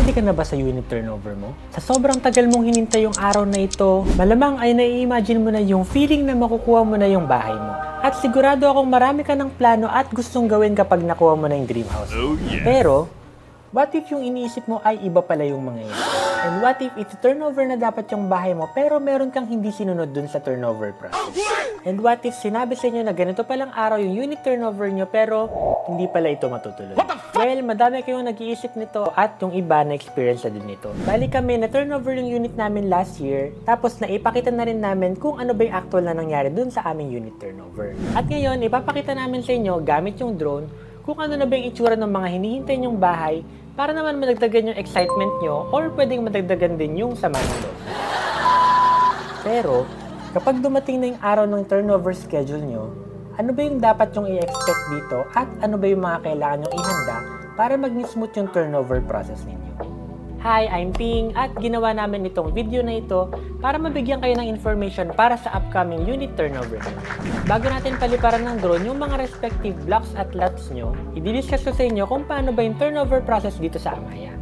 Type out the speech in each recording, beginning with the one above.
Ready ka na ba sa unit turnover mo? Sa sobrang tagal mong hinintay yung araw na ito, malamang ay nai-imagine mo na yung feeling na makukuha mo na yung bahay mo. At sigurado akong marami ka ng plano at gustong gawin kapag nakuha mo na yung dream house. Oh, yeah. Pero, what if yung iniisip mo ay iba pala yung mga yan? And what if it's turnover na dapat yung bahay mo pero meron kang hindi sinunod dun sa turnover process? And what if sinabi sa inyo na ganito palang araw yung unit turnover nyo pero hindi pala ito matutuloy? Well, madami kayong nag-iisip nito at yung iba na-experience na din ito. Bali kami na turnover yung unit namin last year tapos naipakita na rin namin kung ano ba yung actual na nangyari dun sa aming unit turnover. At ngayon, ipapakita namin sa inyo gamit yung drone kung ano na ba yung itsura ng mga hinihintay nyong bahay para naman madagdagan yung excitement nyo or pwedeng madagdagan din yung sama ng loob. Pero, kapag dumating na yung araw ng turnover schedule nyo, ano ba yung dapat yung i-expect dito at ano ba yung mga kailangan nyong ihanda para maging smooth yung turnover process ninyo? Hi, I'm Ping at ginawa namin itong video na ito para mabigyan kayo ng information para sa upcoming unit turnover nyo. Bago natin paliparan ng drone yung mga respective blocks at lots nyo, i-discuss ko sa inyo kung paano ba yung turnover process dito sa Amaia.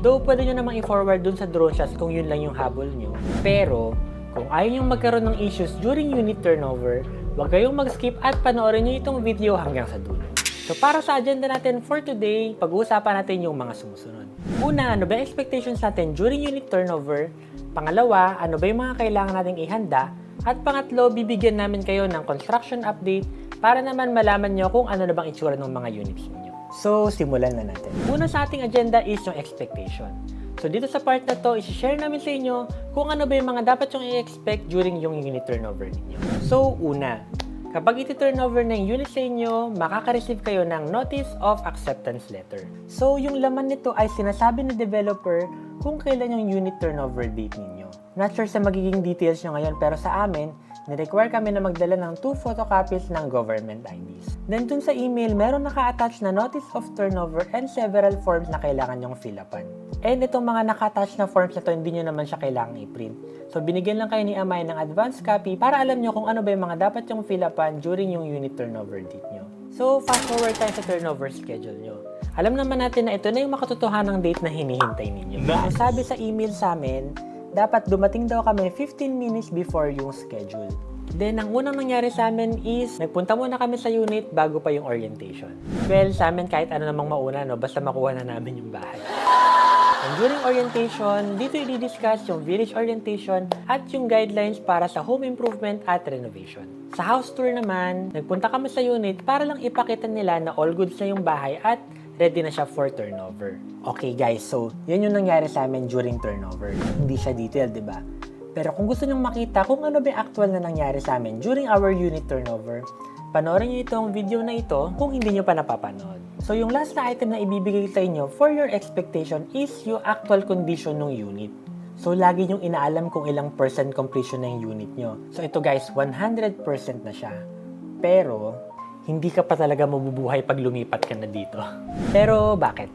Though pwede nyo namang i-forward dun sa drone shots kung yun lang yung habol nyo. Pero, kung ayaw nyo magkaroon ng issues during unit turnover, huwag kayong mag-skip at panoorin nyo itong video hanggang sa dulo. So para sa agenda natin for today, pag-uusapan natin yung mga sumusunod. Una, ano ba yung expectations natin during unit turnover? Pangalawa, ano ba yung mga kailangan nating ihanda? At pangatlo, bibigyan namin kayo ng construction update para naman malaman nyo kung ano na bang itsura ng mga units ninyo. So, simulan na natin. Una sa ating agenda is yung expectation. So dito sa part na to, isi-share namin sa inyo kung ano ba yung mga dapat yung i-expect during yung unit turnover ninyo. So, una, kapag iti-turnover na yung unit sa inyo, makaka-receive kayo ng Notice of Acceptance Letter. So, yung laman nito ay sinasabi ng developer kung kailan yung unit turnover date ninyo. Not sure sa magiging details nyo ngayon, pero sa amin, ni-require kami na magdala ng 2 photocopies ng government IDs. Then dun sa email, meron naka-attach na Notice of Turnover and several forms na kailangan nyong fill-upan. And itong mga naka-attach na forms na to, hindi nyo naman siya kailangang i-print. So, binigyan lang kayo ni Amaia ng advance copy para alam nyo kung ano ba yung mga dapat yung fill-upan during yung unit turnover date nyo. So, fast forward tayo sa turnover schedule nyo. Alam naman natin na ito na yung makatotohanang date na hinihintay ninyo. Ang sabi sa email sa amin, dapat dumating daw kami 15 minutes before yung schedule. Then, ang unang nangyari sa amin is, nagpunta muna kami sa unit bago pa yung orientation. Well, sa amin kahit ano namang mauna, no, basta makuha na namin yung bahay. And during orientation, dito i-discuss yung village orientation at yung guidelines para sa home improvement at renovation. Sa house tour naman, nagpunta kami sa unit para lang ipakita nila na all goods na yung bahay at ready na siya for turnover. Okay guys, so yan yung nangyari sa amin during turnover. Hindi siya detailed, di ba? Pero kung gusto nyong makita kung ano ba yung actual na nangyari sa amin during our unit turnover, panoorin nyo itong video na ito kung hindi nyo pa napapanood. So yung last na item na ibibigay sa inyo for your expectation is yung actual condition ng unit. So lagi nyong inaalam kung ilang percent completion na yung unit nyo. So ito guys, 100% na siya. Pero, hindi ka pa talaga mabubuhay pag lumipat ka na dito. Pero bakit?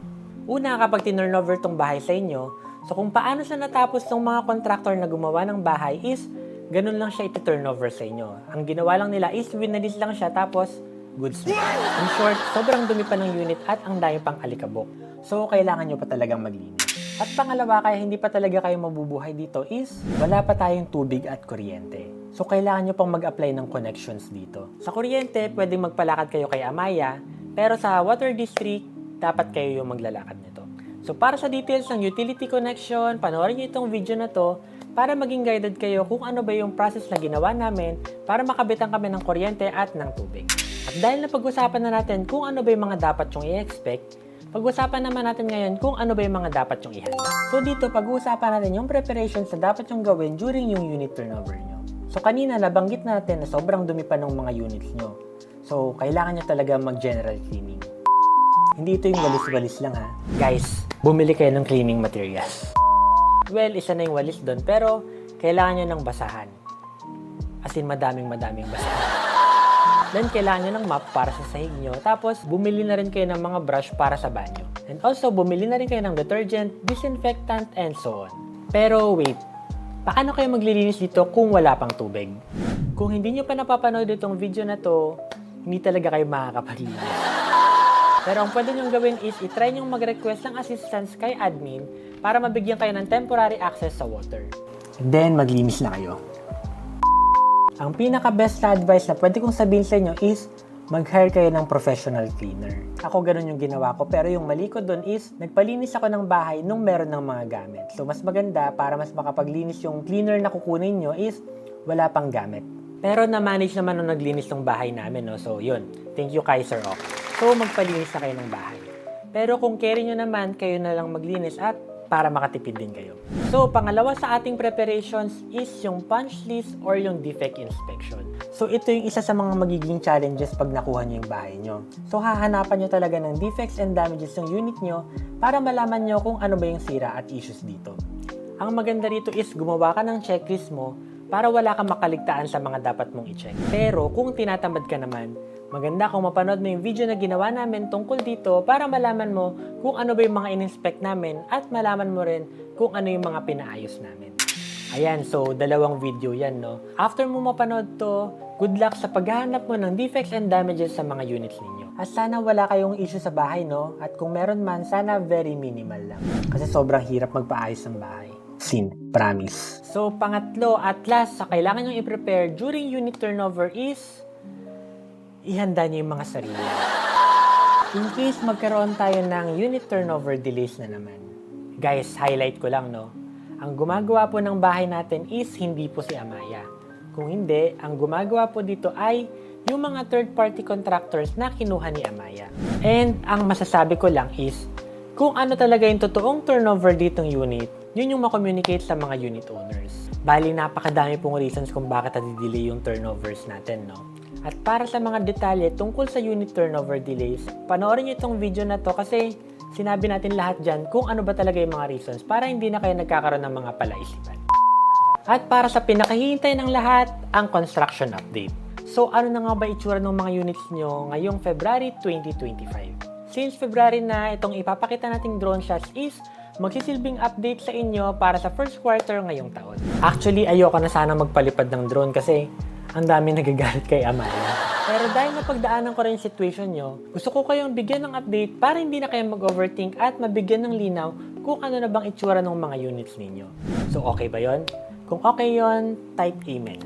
Una, kapag tinurnover tong bahay sa inyo, so kung paano siya natapos ng mga contractor na gumawa ng bahay is, ganun lang siya iti-turnover sa inyo. Ang ginawa lang nila is, winalis lang siya tapos, goods na. In short, sobrang dumi pa ng unit at ang dami pang alikabok. So, kailangan nyo pa talagang maglinis. At pangalawa, kaya hindi pa talaga kayo mabubuhay dito is, wala pa tayong tubig at kuryente. So, kailangan nyo pang mag-apply ng connections dito. Sa kuryente, pwedeng magpalakad kayo kay Amaia, pero sa water district, dapat kayo yung maglalakad nito. So, para sa details ng utility connection, panoorin nyo itong video na to para maging guided kayo kung ano ba yung process na ginawa namin para makabitan kami ng kuryente at ng tubig. At dahil napag-usapan na natin kung ano ba yung mga dapat yung i-expect, pag-usapan naman natin ngayon kung ano ba yung mga dapat yung ihanda. So, dito pag-uusapan natin yung preparations na dapat yung gawin during yung unit turnover nyo. So kanina nabanggit natin na sobrang dumi pa ng mga units nyo. So kailangan nyo talaga mag-general cleaning. Hindi ito yung walis-walis lang ha. Guys, bumili kayo ng cleaning materials. Well, isa na yung walis doon pero kailangan nyo ng basahan. As in madaming basahan. Then kailangan nyo ng mop para sa sahig nyo. Tapos bumili na rin kayo ng mga brush para sa banyo. And also bumili na rin kayo ng detergent, disinfectant, and so on. Pero wait. Paano kayo maglilinis dito kung wala pang tubig? Kung hindi nyo pa napapanood itong video na to, hindi talaga kayo makakapaglinis. Pero ang pwede nyong gawin is itry nyong mag-request ng assistance kay admin para mabigyan kayo ng temporary access sa water. And then, maglinis na kayo. Ang pinaka-best na advice na pwede kong sabihin sa inyo is mag-hire kayo ng professional cleaner. Ako ganun yung ginawa ko, pero yung mali ko dun is nagpalinis ako ng bahay nung meron ng mga gamit. So mas maganda para mas makapaglinis yung cleaner na kukunin nyo is wala pang gamit. Pero na-manage naman nung naglinis ng bahay namin, no? So yun, thank you kay Sir Ok. So magpalinis na kayo ng bahay. Pero kung carry nyo naman, kayo na lang maglinis at para makatipid din kayo. So, pangalawa sa ating preparations is yung punch list or yung defect inspection. So, ito yung isa sa mga magiging challenges pag nakuha nyo yung bahay nyo. So, hahanapan nyo talaga ng defects and damages ng unit nyo para malaman nyo kung ano ba yung sira at issues dito. Ang maganda rito is gumawa ka ng checklist mo para wala kang makaligtaan sa mga dapat mong i-check. Pero kung tinatamad ka naman, maganda kung mapanood mo yung video na ginawa namin tungkol dito para malaman mo kung ano ba yung mga in-inspect namin at malaman mo rin kung ano yung mga pinaayos namin. Ayan, so dalawang video yan, no? After mo mapanood to, good luck sa paghahanap mo ng defects and damages sa mga units ninyo. At sana wala kayong issue sa bahay, no? At kung meron man, sana very minimal lang. Kasi sobrang hirap magpaayos ng bahay. Sin, promise. So, pangatlo at last sa kailangan nyo i-prepare during unit turnover is ihanda nyo yung mga sarili. In case magkaroon tayo ng unit turnover delays na naman. Guys, highlight ko lang, no? Ang gumagawa po ng bahay natin is hindi po si Amaia. Kung hindi, ang gumagawa po dito ay yung mga third-party contractors na kinuha ni Amaia. And ang masasabi ko lang is, kung ano talaga yung totoong turnover ditong unit, yun yung makommunicate sa mga unit owners. Bali, napakadami pong reasons kung bakit nadidelay yung turnovers natin, no? At para sa mga detalye tungkol sa unit turnover delays, panoorin nyo itong video na to kasi sinabi natin lahat dyan kung ano ba talaga yung mga reasons para hindi na kayo nagkakaroon ng mga palaisipan. At para sa pinakahihintay ng lahat, ang construction update. So ano na nga ba itsura ng mga units nyo ngayong February 2025? Since February na, itong ipapakita nating drone shots is magsisilbing update sa inyo para sa first quarter ngayong taon. Actually, ayoko na sana magpalipad ng drone kasi ang dami nagagalit kay Amaia. Pero dahil napagdaanan ko rin yung situation nyo, gusto ko kayong bigyan ng update para hindi na kayo mag-overthink at mabigyan ng linaw kung ano na bang itsura ng mga units ninyo. So okay ba yon? Kung okay yon, type amen.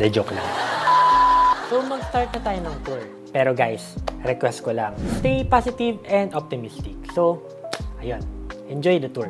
De joke lang. So mag-start na tayo ng tour. Pero guys, request ko lang, stay positive and optimistic. So, ayun, enjoy the tour.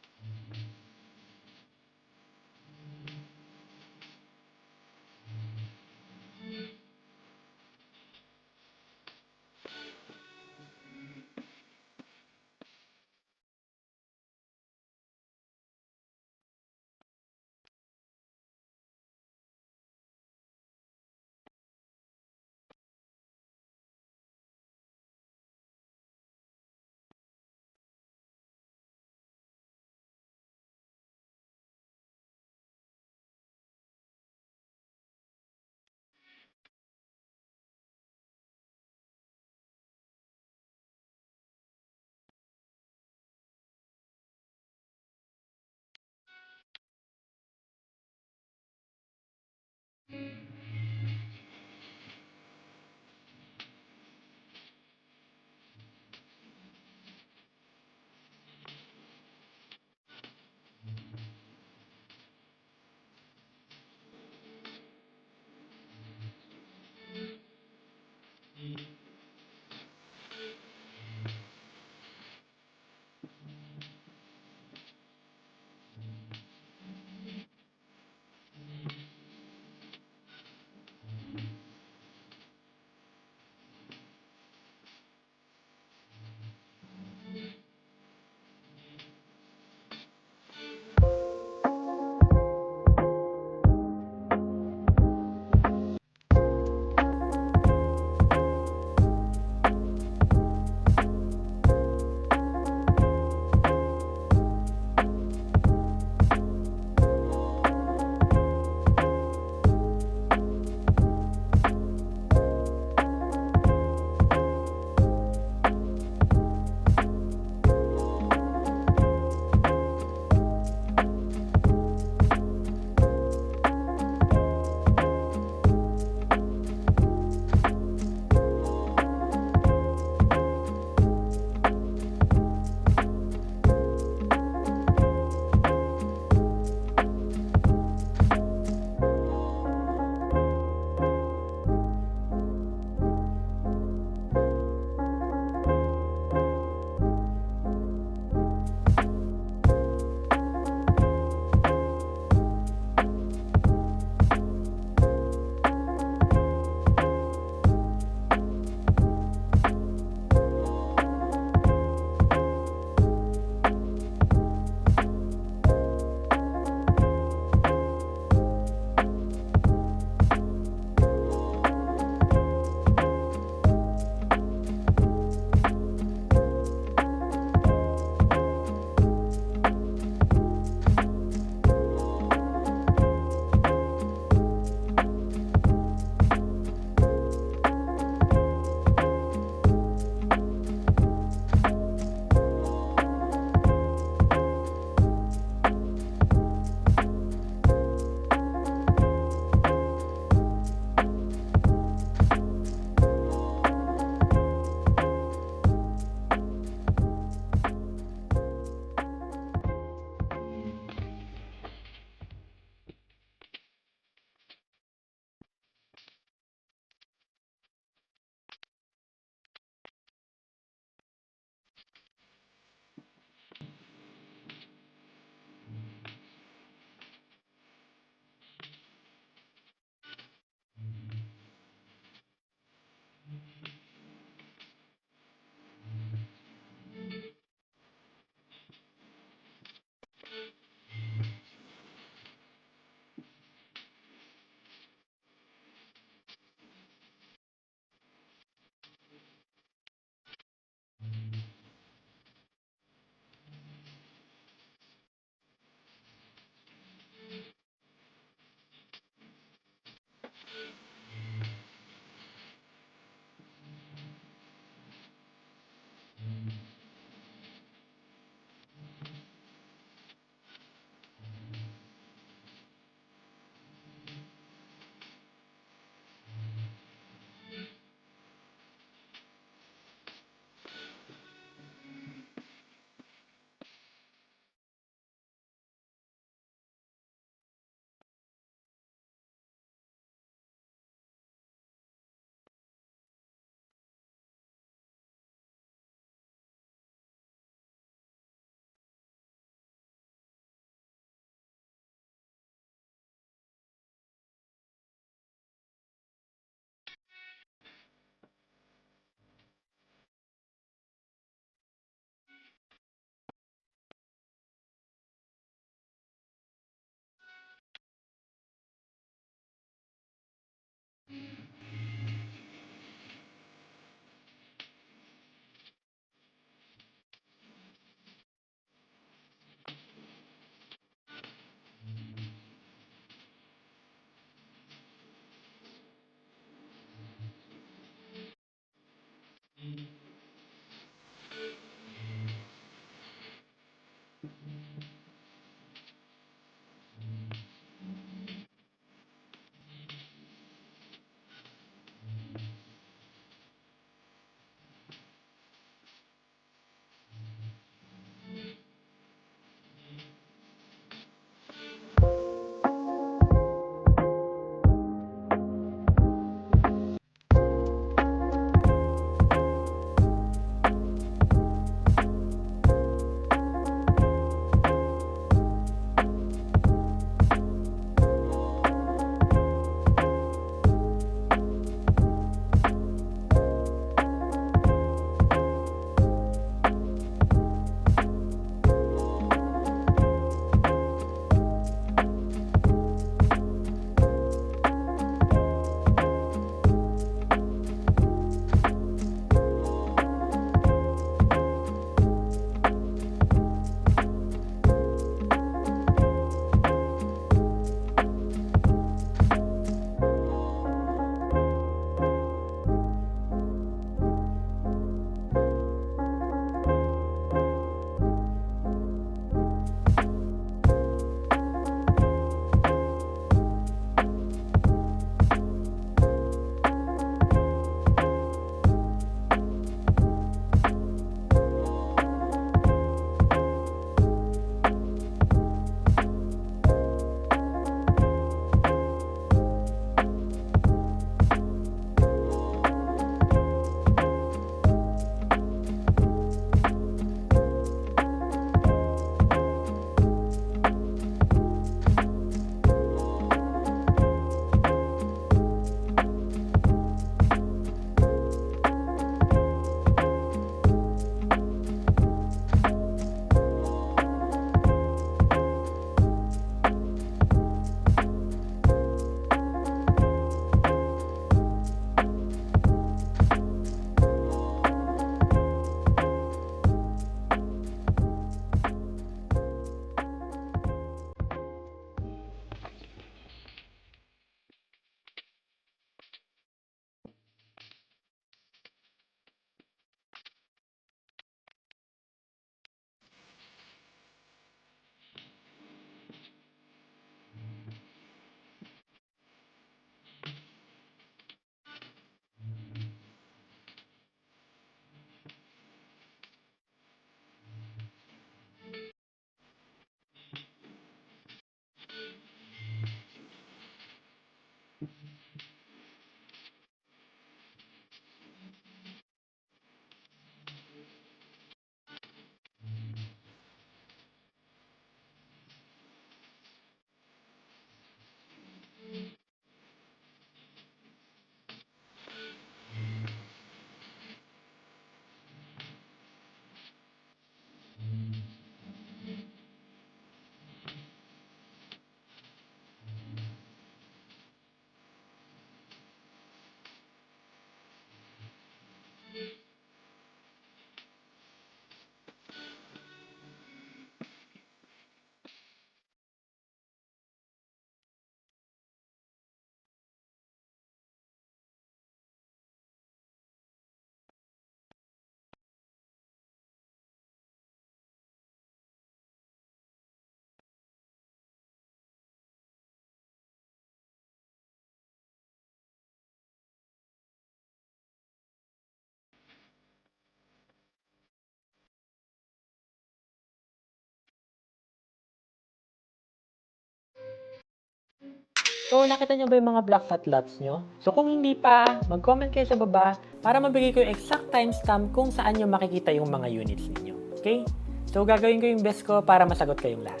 So, nakita nyo ba yung mga black fat lots nyo? So, kung hindi pa, mag-comment kayo sa baba para mabigay ko yung exact timestamp kung saan nyo makikita yung mga units ninyo. Okay? So, gagawin ko yung best ko para masagot kayong lahat.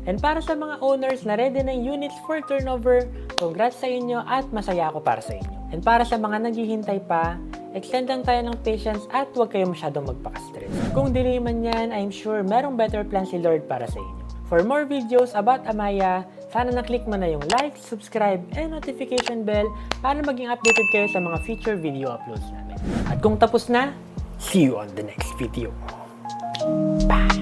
And para sa mga owners na ready ng units for turnover, congrats sa inyo at masaya ako para sa inyo. And para sa mga naghihintay pa, extend lang tayo ng patience at huwag kayong masyadong magpaka-stress. Kung delay man yan, I'm sure merong better plan si Lord para sa inyo. For more videos about Amaia, sana na-click mo na yung like, subscribe, and notification bell para maging updated kayo sa mga future video uploads namin. At kung tapos na, see you on the next video. Bye!